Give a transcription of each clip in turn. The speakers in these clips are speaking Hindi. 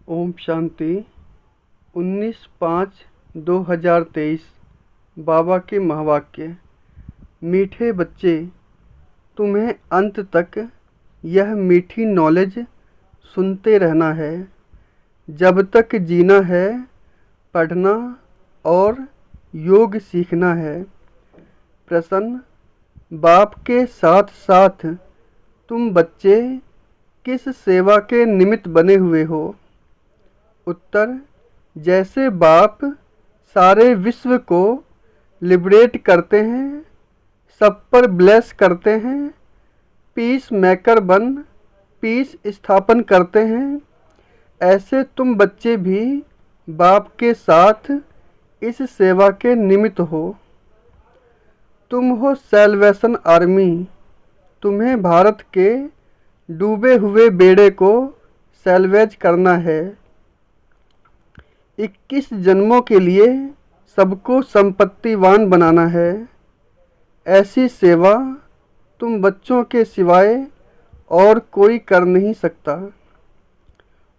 ओम शांति। 19/5/2023 बाबा के महावाक्य। मीठे बच्चे, तुम्हें अंत तक यह मीठी नॉलेज सुनते रहना है। जब तक जीना है, पढ़ना और योग सीखना है। प्रश्न: बाप के साथ साथ तुम बच्चे किस सेवा के निमित्त बने हुए हो? उत्तर: जैसे बाप सारे विश्व को लिबरेट करते हैं, सब पर ब्लेस करते हैं, पीस मेकर बन पीस स्थापन करते हैं, ऐसे तुम बच्चे भी बाप के साथ इस सेवा के निमित्त हो। तुम हो सैल्वेशन आर्मी। तुम्हें भारत के डूबे हुए बेड़े को सैल्वेज करना है। 21 जन्मों के लिए सबको संपत्तिवान बनाना है। ऐसी सेवा तुम बच्चों के सिवाय और कोई कर नहीं सकता।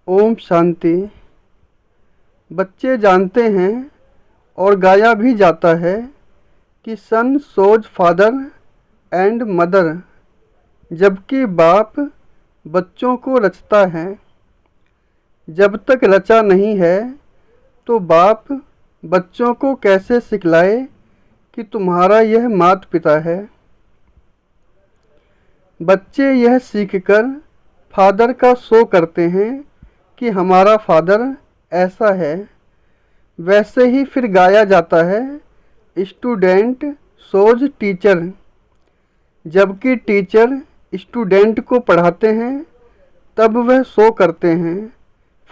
ओम शांति। बच्चे जानते हैं और गाया भी जाता है कि सन सोज फादर एंड मदर, जबकि बाप बच्चों को रचता है। जब तक रचा नहीं है तो बाप बच्चों को कैसे सिखलाए कि तुम्हारा यह माता पिता है। बच्चे यह सीखकर फादर का शो करते हैं कि हमारा फादर ऐसा है। वैसे ही फिर गाया जाता है, स्टूडेंट शोज टीचर। जबकि टीचर स्टूडेंट को पढ़ाते हैं, तब वह शो करते हैं,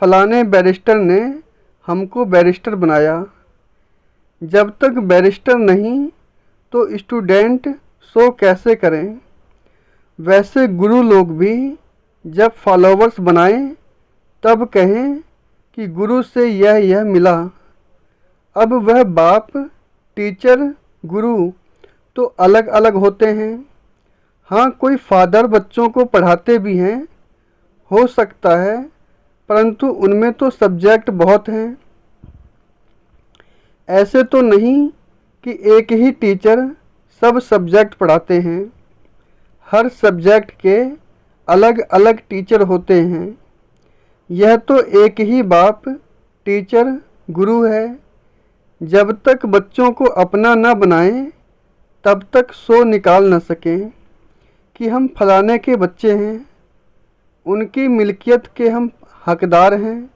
फलाने बैरिस्टर ने हमको बैरिस्टर बनाया। जब तक बैरिस्टर नहीं तो स्टूडेंट शो कैसे करें। वैसे गुरु लोग भी जब फॉलोवर्स बनाएं, तब कहें कि गुरु से यह मिला। अब वह बाप, टीचर, गुरु तो अलग अलग होते हैं। हाँ, कोई फादर बच्चों को पढ़ाते भी हैं, हो सकता है, परंतु उनमें तो सब्जेक्ट बहुत हैं। ऐसे तो नहीं कि एक ही टीचर सब सब्जेक्ट पढ़ाते हैं। हर सब्जेक्ट के अलग अलग टीचर होते हैं। यह तो एक ही बाप, टीचर, गुरु है। जब तक बच्चों को अपना न बनाएं, तब तक सो निकाल न सकें कि हम फलाने के बच्चे हैं, उनकी मिल्कियत के हम हकदार हैं।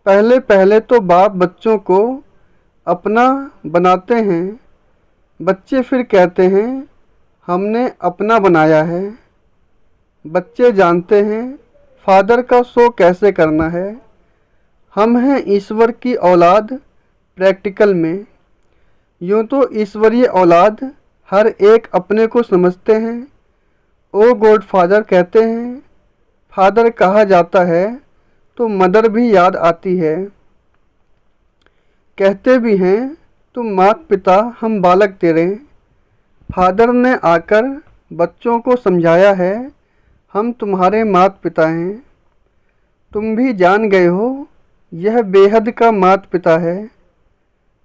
पहले पहले तो बाप बच्चों को अपना बनाते हैं। बच्चे फिर कहते हैं हमने अपना बनाया है। बच्चे जानते हैं फादर का शो कैसे करना है। हम हैं ईश्वर की औलाद प्रैक्टिकल में। यूँ तो ईश्वरीय औलाद हर एक अपने को समझते हैं। ओ गॉड फादर कहते हैं। फादर कहा जाता है तो मदर भी याद आती है। कहते भी हैं तुम माता पिता, हम बालक तेरे। फादर ने आकर बच्चों को समझाया है, हम तुम्हारे माता पिता हैं। तुम भी जान गए हो, यह बेहद का माता पिता है।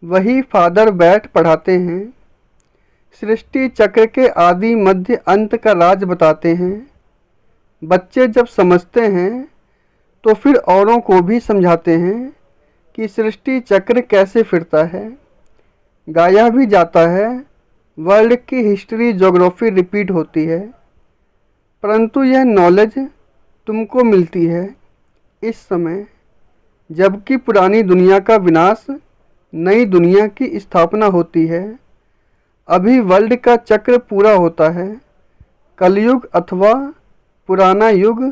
वही फादर बैठ पढ़ाते हैं। सृष्टि चक्र के आदि मध्य अंत का राज बताते हैं। बच्चे जब समझते हैं तो फिर औरों को भी समझाते हैं कि सृष्टि चक्र कैसे फिरता है। गाया भी जाता है, वर्ल्ड की हिस्ट्री ज्योग्राफी रिपीट होती है, परंतु यह नॉलेज तुमको मिलती है इस समय, जबकि पुरानी दुनिया का विनाश, नई दुनिया की स्थापना होती है। अभी वर्ल्ड का चक्र पूरा होता है। कलयुग अथवा पुराना युग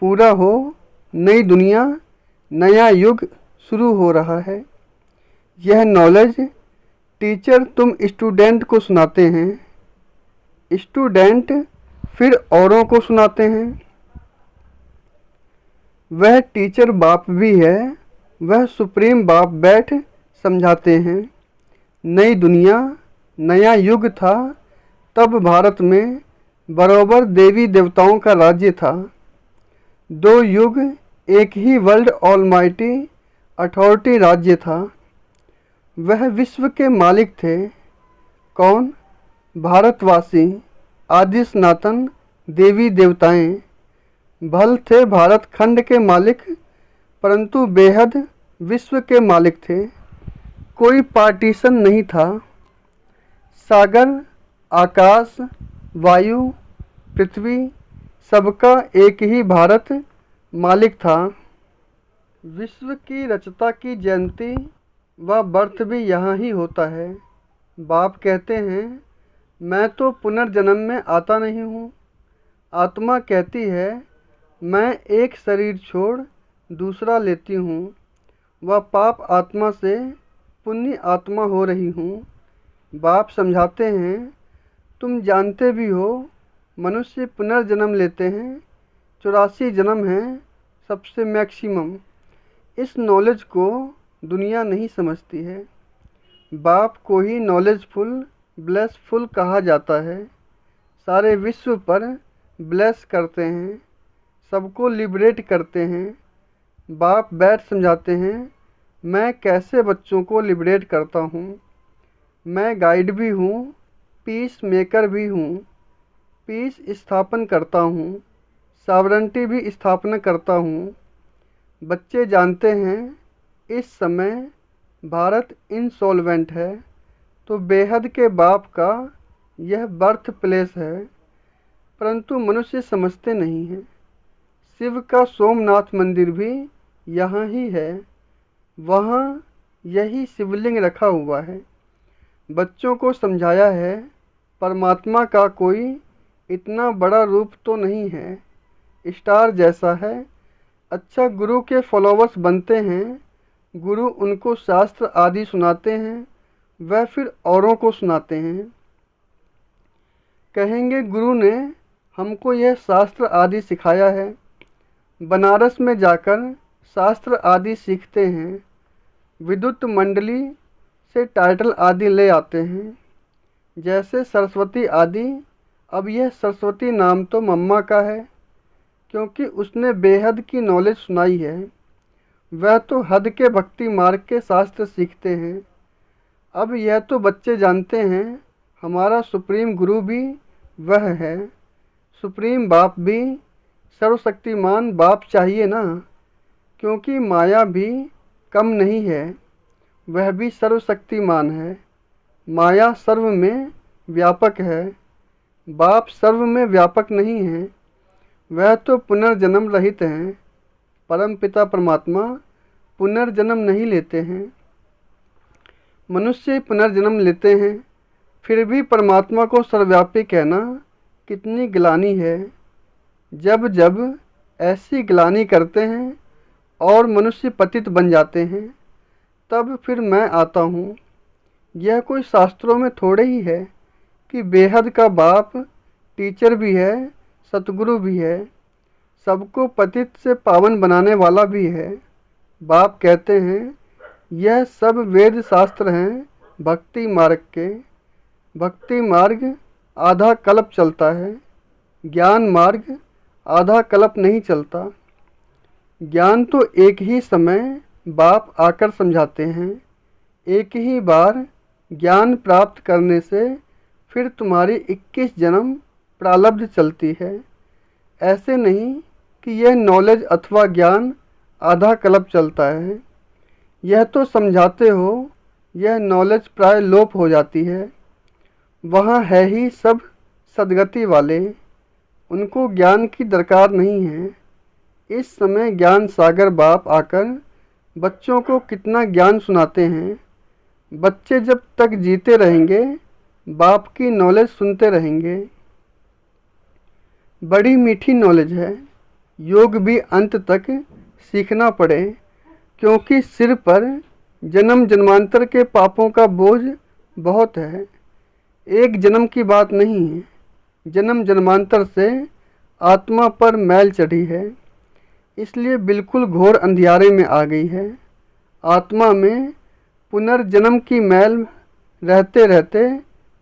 पूरा हो, नई दुनिया, नया युग शुरू हो रहा है। यह नॉलेज टीचर तुम स्टूडेंट को सुनाते हैं, स्टूडेंट फिर औरों को सुनाते हैं। वह टीचर बाप भी है, वह सुप्रीम बाप बैठ समझाते हैं। नई दुनिया, नया युग था, तब भारत में बरोबर देवी देवताओं का राज्य था। दो युग एक ही वर्ल्ड ऑलमाइटी अथॉरिटी राज्य था। वह विश्व के मालिक थे। कौन? भारतवासी, आदि सनातन देवी देवताएं। भल थे भारत खंड के मालिक, परंतु बेहद विश्व के मालिक थे। कोई पार्टीशन नहीं था। सागर, आकाश, वायु, पृथ्वी, सबका एक ही भारत मालिक था। विश्व की रचता की जयंती व बर्थ भी यहाँ ही होता है। बाप कहते हैं, मैं तो पुनर्जन्म में आता नहीं हूँ। आत्मा कहती है, मैं एक शरीर छोड़ दूसरा लेती हूँ। वह पाप आत्मा से पुण्य आत्मा हो रही हूँ। बाप समझाते हैं, तुम जानते भी हो मनुष्य पुनर्जन्म लेते हैं, 84 जन्म हैं सबसे मैक्सिमम। इस नॉलेज को दुनिया नहीं समझती है। बाप को ही नॉलेजफुल, ब्लेसफुल कहा जाता है। सारे विश्व पर ब्लेस करते हैं, सबको लिबरेट करते हैं। बाप बैठ समझाते हैं, मैं कैसे बच्चों को लिबरेट करता हूँ। मैं गाइड भी हूँ, पीस मेकर भी हूँ। पीस स्थापन करता हूँ, सॉवरेंटी भी स्थापना करता हूँ। बच्चे जानते हैं इस समय भारत इंसॉल्वेंट है, तो बेहद के बाप का यह बर्थ प्लेस है, परंतु मनुष्य समझते नहीं हैं। शिव का सोमनाथ मंदिर भी यहाँ ही है, वहाँ यही शिवलिंग रखा हुआ है। बच्चों को समझाया है, परमात्मा का कोई इतना बड़ा रूप तो नहीं है, स्टार जैसा है। अच्छा, गुरु के फॉलोवर्स बनते हैं, गुरु उनको शास्त्र आदि सुनाते हैं, वह फिर औरों को सुनाते हैं। कहेंगे गुरु ने हमको यह शास्त्र आदि सिखाया है। बनारस में जाकर शास्त्र आदि सीखते हैं, विद्युत मंडली से टाइटल आदि ले आते हैं, जैसे सरस्वती आदि। अब यह सरस्वती नाम तो मम्मा का है, क्योंकि उसने बेहद की नॉलेज सुनाई है। वह तो हद के भक्ति मार्ग के शास्त्र सीखते हैं। अब यह तो बच्चे जानते हैं, हमारा सुप्रीम गुरु भी वह है, सुप्रीम बाप भी। सर्वशक्तिमान बाप चाहिए ना, क्योंकि माया भी कम नहीं है, वह भी सर्वशक्तिमान है। माया सर्व में व्यापक है, बाप सर्व में व्यापक नहीं है, वह तो पुनर्जन्म रहित हैं। परम पिता परमात्मा पुनर्जन्म नहीं लेते हैं। मनुष्य पुनर्जन्म लेते हैं, फिर भी परमात्मा को सर्वव्यापी कहना कितनी ग्लानि है। जब जब ऐसी ग्लानि करते हैं और मनुष्य पतित बन जाते हैं, तब फिर मैं आता हूँ। यह कोई शास्त्रों में थोड़े ही है कि बेहद का बाप टीचर भी है, सतगुरु भी है, सबको पतित से पावन बनाने वाला भी है। बाप कहते हैं, यह सब वेद शास्त्र हैं भक्ति मार्ग के। भक्ति मार्ग आधा कल्प चलता है, ज्ञान मार्ग आधा कल्प नहीं चलता। ज्ञान तो एक ही समय बाप आकर समझाते हैं। एक ही बार ज्ञान प्राप्त करने से फिर तुम्हारी 21 जन्म प्रारब्ध चलती है। ऐसे नहीं कि यह नॉलेज अथवा ज्ञान आधा कल्प चलता है। यह तो समझाते हो यह नॉलेज प्राय लोप हो जाती है। वहाँ है ही सब सदगति वाले, उनको ज्ञान की दरकार नहीं है। इस समय ज्ञान सागर बाप आकर बच्चों को कितना ज्ञान सुनाते हैं। बच्चे जब तक जीते रहेंगे बाप की नॉलेज सुनते रहेंगे। बड़ी मीठी नॉलेज है, योग भी अंत तक सीखना पड़े, क्योंकि सिर पर जन्म जन्मांतर के पापों का बोझ बहुत है। एक जन्म की बात नहीं है, जन्म जन्मांतर से आत्मा पर मैल चढ़ी है, इसलिए बिल्कुल घोर अंधियारे में आ गई है। आत्मा में पुनर्जन्म की मैल रहते रहते,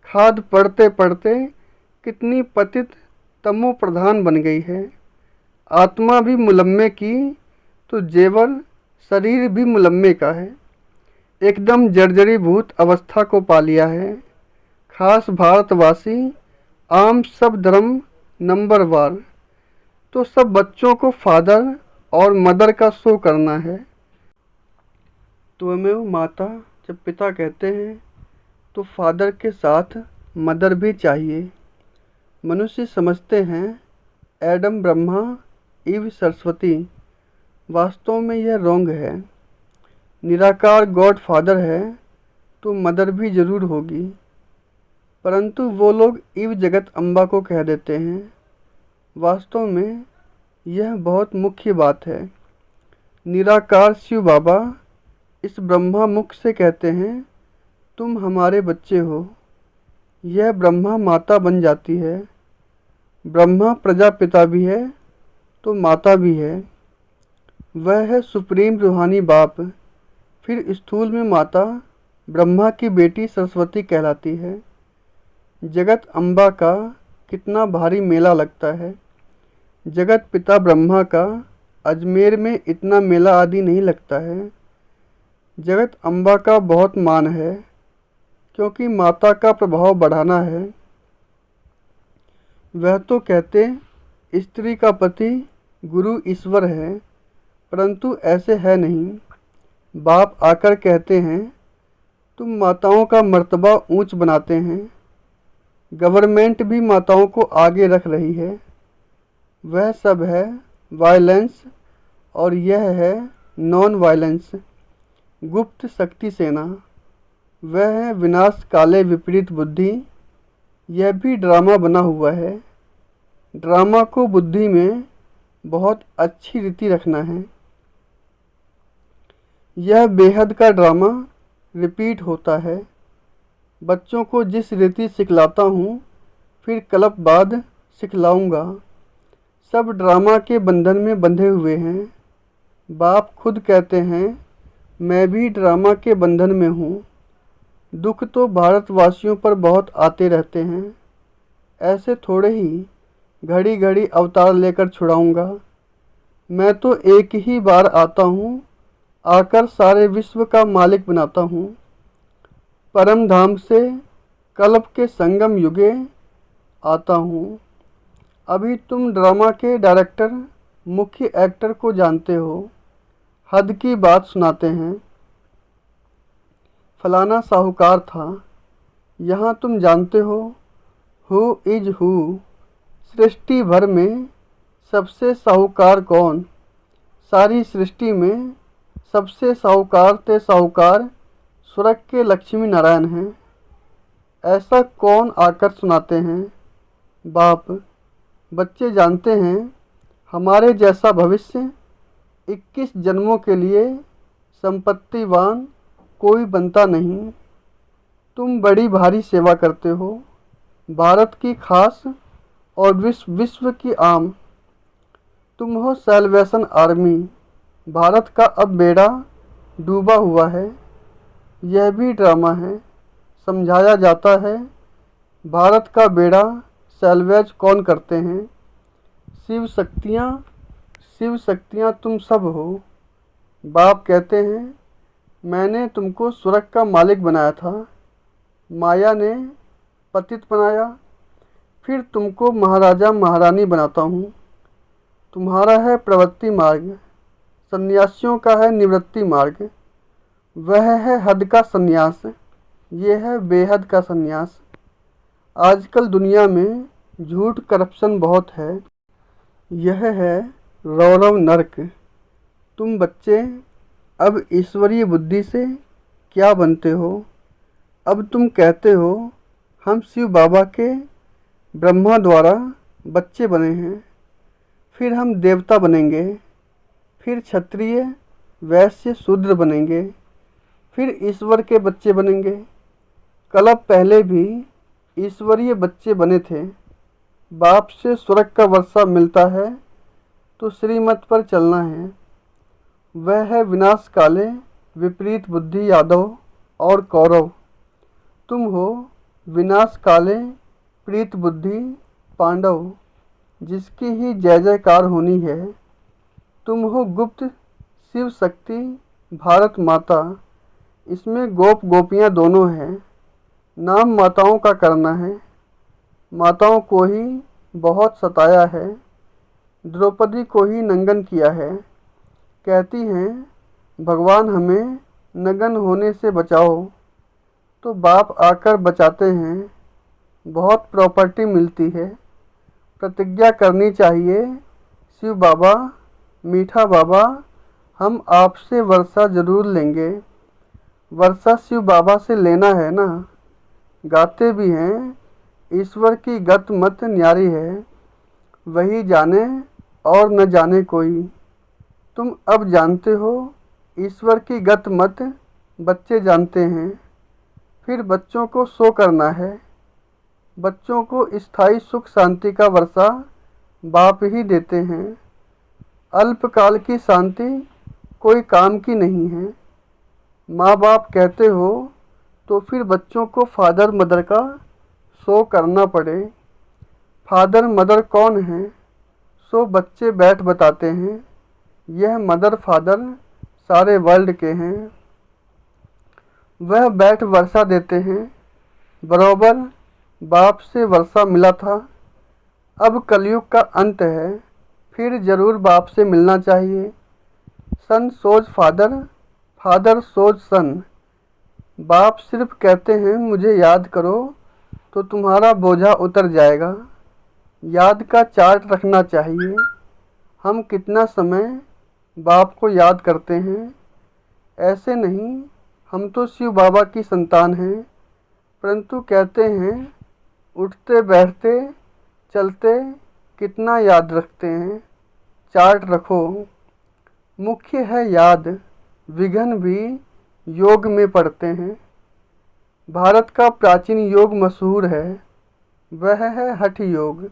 खाद पड़ते पड़ते कितनी पतित तमो प्रधान बन गई है। आत्मा भी मुलम्मे की तो जेवर शरीर भी मुलम्मे का है, एकदम जर्जरीभूत अवस्था को पा लिया है। खास भारतवासी आम सब धर्म नंबर वार। तो सब बच्चों को फादर और मदर का शो करना है। त्वमेव माता जब पिता कहते हैं तो फादर के साथ मदर भी चाहिए। मनुष्य समझते हैं एडम ब्रह्मा, ईव सरस्वती। वास्तव में यह रोंग है। निराकार गॉड फादर है तो मदर भी जरूर होगी, परंतु वो लोग ईव जगत अम्बा को कह देते हैं। वास्तव में यह बहुत मुख्य बात है। निराकार शिव बाबा इस ब्रह्मा मुख से कहते हैं तुम हमारे बच्चे हो। यह ब्रह्मा माता बन जाती है। ब्रह्मा प्रजापिता भी है तो माता भी है। वह है सुप्रीम रूहानी बाप। फिर स्थूल में माता ब्रह्मा की बेटी सरस्वती कहलाती है। जगत अम्बा का कितना भारी मेला लगता है। जगत पिता ब्रह्मा का अजमेर में इतना मेला आदि नहीं लगता है। जगत अम्बा का बहुत मान है, क्योंकि माता का प्रभाव बढ़ाना है। वह तो कहते स्त्री का पति गुरु ईश्वर है, परंतु ऐसे है नहीं। बाप आकर कहते हैं तुम माताओं का मर्तबा ऊंच बनाते हैं। गवर्नमेंट भी माताओं को आगे रख रही है। वह सब है वायलेंस और यह है नॉन वायलेंस। गुप्त शक्ति सेना, वह है विनाश काले विपरीत बुद्धि। यह भी ड्रामा बना हुआ है। ड्रामा को बुद्धि में बहुत अच्छी रीति रखना है। यह बेहद का ड्रामा रिपीट होता है। बच्चों को जिस रीति सिखलाता हूँ फिर कल्प बाद सिखलाऊंगा। सब ड्रामा के बंधन में बंधे हुए हैं। बाप खुद कहते हैं मैं भी ड्रामा के बंधन में हूँ। दुख तो भारतवासियों पर बहुत आते रहते हैं। ऐसे थोड़े ही घड़ी घड़ी अवतार लेकर छुड़ाऊंगा। मैं तो एक ही बार आता हूँ, आकर सारे विश्व का मालिक बनाता हूँ। परम धाम से कल्प के संगम युगे आता हूँ। अभी तुम ड्रामा के डायरेक्टर मुख्य एक्टर को जानते हो। हद की बात सुनाते हैं। फलाना साहूकार था। यहाँ तुम जानते हो हु इज हु। सृष्टि भर में सबसे साहूकार कौन? सारी सृष्टि में सबसे साहूकार ते साहूकार स्वर्ग के लक्ष्मी नारायण हैं। ऐसा कौन आकर सुनाते हैं? बाप, बच्चे जानते हैं हमारे जैसा भविष्य 21 जन्मों के लिए संपत्तिवान कोई बनता नहीं। तुम बड़ी भारी सेवा करते हो, भारत की खास और विश्व की आम। तुम हो सैल्वेशन आर्मी। भारत का अब बेड़ा डूबा हुआ है। यह भी ड्रामा है। समझाया जाता है भारत का बेड़ा सैल्वेज कौन करते हैं? शिव शक्तियाँ तुम सब हो। बाप कहते हैं मैंने तुमको स्वर्ग का मालिक बनाया था। माया ने पतित बनाया, फिर तुमको महाराजा महारानी बनाता हूँ। तुम्हारा है प्रवृत्ति मार्ग, सन्यासियों का है निवृत्ति मार्ग। वह है हद का सन्यास, ये है बेहद का सन्यास। आजकल दुनिया में झूठ करप्शन बहुत है। यह है रौरव नरक। तुम बच्चे अब ईश्वरीय बुद्धि से क्या बनते हो? अब तुम कहते हो हम शिव बाबा के ब्रह्मा द्वारा बच्चे बने हैं, फिर हम देवता बनेंगे, फिर क्षत्रिय वैश्य शूद्र बनेंगे, फिर ईश्वर के बच्चे बनेंगे। कल्प पहले भी ईश्वरीय बच्चे बने थे। बाप से स्वर्ग का वर्षा मिलता है तो श्रीमत पर चलना है। वह है विनाश काले विपरीत बुद्धि यादव और कौरव। तुम हो विनाश काले प्रीत बुद्धि पांडव, जिसकी ही जय जयकार होनी है। तुम हो गुप्त शिव शक्ति, भारत माता, इसमें गोप गोपियाँ दोनों हैं। नाम माताओं का करना है, माताओं को ही बहुत सताया है, द्रौपदी को ही नंगन किया है। कहती हैं भगवान हमें नंगन होने से बचाओ, तो बाप आकर बचाते हैं। बहुत प्रॉपर्टी मिलती है, प्रतिज्ञा करनी चाहिए, शिव बाबा, मीठा बाबा, हम आपसे वर्षा ज़रूर लेंगे। वर्षा शिव बाबा से लेना है ना। गाते भी हैं, ईश्वर की गत मत न्यारी है, वही जाने और न जाने कोई। तुम अब जानते हो ईश्वर की गत मत बच्चे जानते हैं। फिर बच्चों को सो करना है, बच्चों को स्थायी सुख शांति का वर्षा बाप ही देते हैं। अल्पकाल की शांति कोई काम की नहीं है। माँ बाप कहते हो तो फिर बच्चों को फादर मदर का शो करना पड़े। फादर मदर कौन है, सो बच्चे बैठ बताते हैं। यह मदर फादर सारे वर्ल्ड के हैं। वह बैठ वर्षा देते हैं, बराबर बाप से वर्षा मिला था। अब कलयुग का अंत है, फिर ज़रूर बाप से मिलना चाहिए। सन सोज फादर, फादर सोज सन। बाप सिर्फ कहते हैं मुझे याद करो तो तुम्हारा बोझा उतर जाएगा। याद का चार्ट रखना चाहिए, हम कितना समय बाप को याद करते हैं। ऐसे नहीं, हम तो शिव बाबा की संतान हैं, परंतु कहते हैं उठते बैठते चलते कितना याद रखते हैं। चार्ट रखो, मुख्य है याद, विघ्न भी योग में पड़ते हैं। भारत का प्राचीन योग मशहूर है, वह है हठ योग।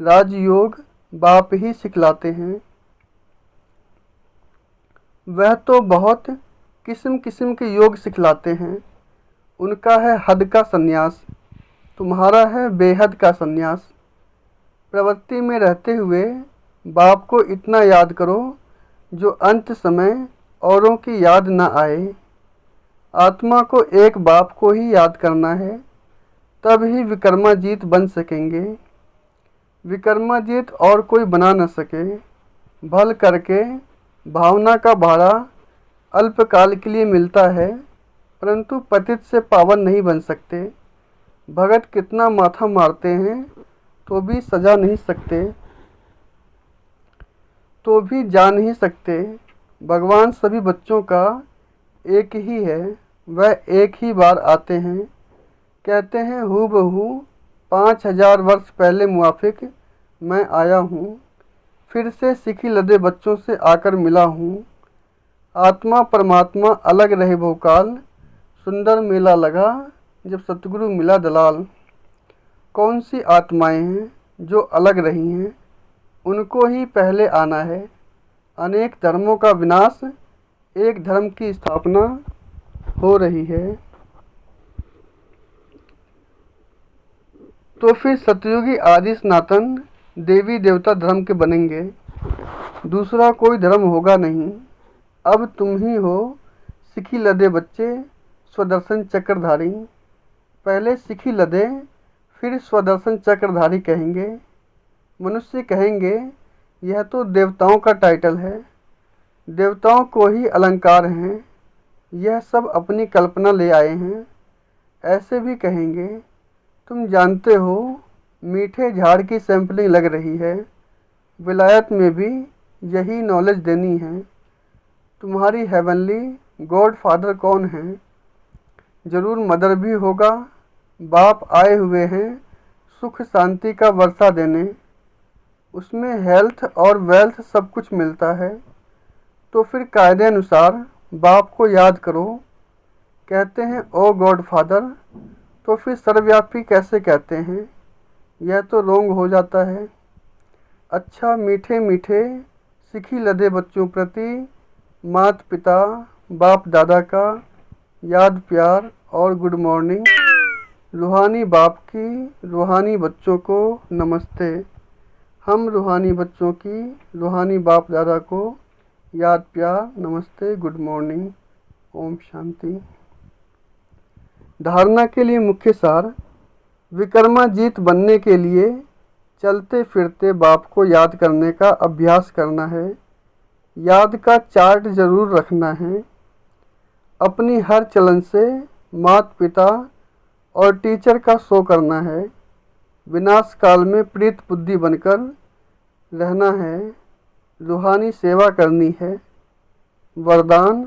राजयोग बाप ही सिखलाते हैं। वह तो बहुत किस्म किस्म के योग सिखलाते हैं। उनका है हद का संन्यास, तुम्हारा है बेहद का संन्यास। प्रवृत्ति में रहते हुए बाप को इतना याद करो जो अंत समय औरों की याद न आए। आत्मा को एक बाप को ही याद करना है, तब ही विक्रमाजीत बन सकेंगे। विक्रमाजीत और कोई बना न सके। भल करके भावना का भाड़ा अल्पकाल के लिए मिलता है, परंतु पतित से पावन नहीं बन सकते। भगत कितना माथा मारते हैं तो भी सजा नहीं सकते, तो भी जा नहीं सकते। भगवान सभी बच्चों का एक ही है, वह एक ही बार आते हैं। कहते हैं हूबहू 5000 वर्ष पहले मुआफिक मैं आया हूँ, फिर से सिखी लदे बच्चों से आकर मिला हूँ। आत्मा परमात्मा अलग रहे बहुकाल, सुंदर मेला लगा जब सतगुरु मिला दलाल। कौन सी आत्माएं हैं जो अलग रही हैं, उनको ही पहले आना है। अनेक धर्मों का विनाश, एक धर्म की स्थापना हो रही है। तो फिर सतयुगी आदि सनातन देवी देवता धर्म के बनेंगे, दूसरा कोई धर्म होगा नहीं। अब तुम ही हो सिखी लदे बच्चे, स्वदर्शन चक्रधारी। पहले सिखी लदे, फिर स्वदर्शन चक्रधारी कहेंगे। मनुष्य कहेंगे यह तो देवताओं का टाइटल है, देवताओं को ही अलंकार हैं, यह सब अपनी कल्पना ले आए हैं। ऐसे भी कहेंगे तुम जानते हो मीठे झाड़ की सैंपलिंग लग रही है, विलायत में भी यही नॉलेज देनी है। तुम्हारी हेवनली गॉड फादर कौन है? ज़रूर मदर भी होगा। बाप आए हुए हैं सुख शांति का वर्षा देने, उसमें हेल्थ और वेल्थ सब कुछ मिलता है। तो फिर कायदे अनुसार बाप को याद करो। कहते हैं ओ गॉड फादर, तो फिर सर्वव्यापी कैसे कहते हैं? यह तो रोंग हो जाता है। अच्छा, मीठे मीठे सिखी लदे बच्चों प्रति माता पिता बाप दादा का याद प्यार और गुड मॉर्निंग। रूहानी बाप की रूहानी बच्चों को नमस्ते। हम रूहानी बच्चों की रूहानी बाप दादा को याद प्यार, नमस्ते, गुड मॉर्निंग, ओम शांति। धारणा के लिए मुख्य सार। विक्रमाजीत बनने के लिए चलते फिरते बाप को याद करने का अभ्यास करना है। याद का चार्ट जरूर रखना है। अपनी हर चलन से माता पिता और टीचर का शो करना है। विनाश काल में प्रीत बुद्धि बनकर रहना है। रूहानी सेवा करनी है। वरदान।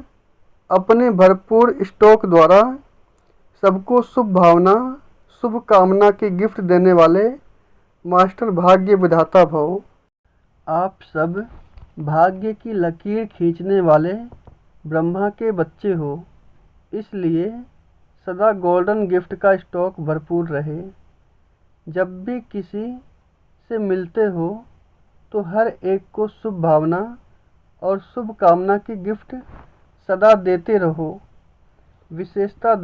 अपने भरपूर स्टॉक द्वारा सबको शुभ भावना, शुभ कामना की गिफ्ट देने वाले मास्टर भाग्य विधाता भव। आप सब भाग्य की लकीर खींचने वाले ब्रह्मा के बच्चे हो, इसलिए सदा गोल्डन गिफ्ट का स्टॉक भरपूर रहे। जब भी किसी से मिलते हो तो हर एक को शुभ भावना और शुभ कामना की गिफ्ट सदा देते रहो। विशेषता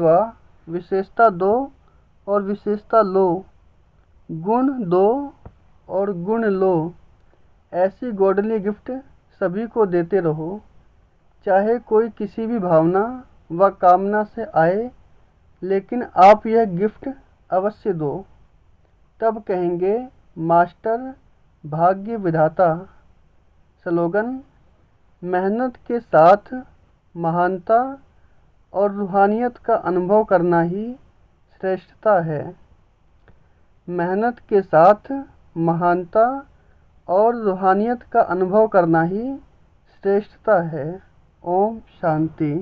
दो और विशेषता लो। गुण दो और गुण लो। ऐसी गॉडली गिफ्ट सभी को देते रहो। चाहे कोई किसी भी भावना व कामना से आए, लेकिन आप यह गिफ्ट अवश्य दो। तब कहेंगे मास्टर भाग्य विधाता। स्लोगन। मेहनत के साथ महानता और रूहानियत का अनुभव करना ही श्रेष्ठता है। मेहनत के साथ महानता और रूहानियत का अनुभव करना ही श्रेष्ठता है। ओम शांति।